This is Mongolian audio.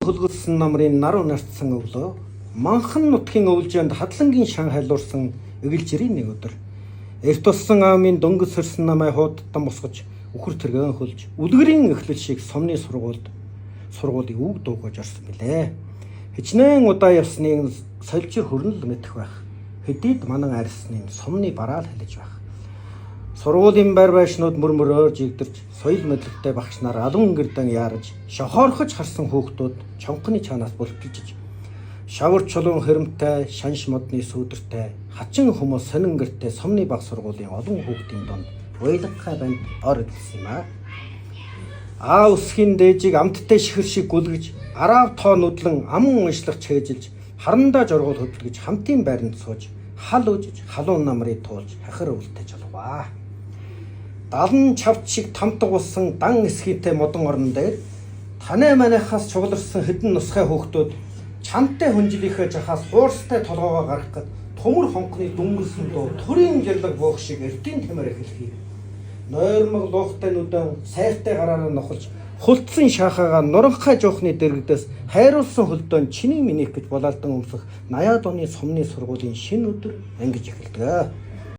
хулгалсан намрын нар унаарцсан өглөө манхан нутгийн өвлжөөнд хадлангийн шан хайлуурсан эгэлжирийн нэг өдөр эрт туссан аамын дөнгөс сэрсэн намай хуудтан босгож үхэр тэргэн хөлж үлгэрийн эхлэл шиг сумны сургуулийг үг дуугаж орсон билээ. Хичнээн удаа явсныг сольжир хөрнөл мэдэх байх. Хэдийд манан арьсны сумны бараал хэлж байх. Сургуулийн байр байшнууд мөрмөрөөр жигдэрч соёл мэдлэгтэй багш нар алун гэрдэн яарж шохоорхож харсан хүүхдүүд чонхны чанаас бултилж шавар чулуун хэрэмтэй шанш модны сүудэртэй хачин хүмүүс сонин гэртэй сумны баг сургуулийн олон хүүхдийн донд уйлгахай банд ор илсэн юм аа. Аа усхийн дээжийг амттай шихэр шиг гүлгэж арав тоо нүдлэн аман уншлах чэжилж харандаа жоргуул хөдөлгөж хамтын байранд сууж хал үжиж халуун намрыг туулж хахир өвлтөж алваа. Далан чавч шиг тамтаг болсон дан эсхийтэй модон орон дээр танай манайхаас чугларсан хэдэн нусгай хүүхдүүд чамтай хүнжилийнхээ жахаас хуурстай толгоогоо гаргахад төмөр хонхны дүнгэлсэн дуу төрийн жирлэг буух шиг эртийн тамир эхлэхийг нойрмог луухтай нүдэн сайртай гараараа нохолж хулцсан шахаага нуранхай жоохны дэрэгдээс хайруулсан хөлдөөн чиний минийх гэж болоолдон өмсөх 80-аад оны сумны сургуулийн шинэ өдөр ангиж эхэлдэг.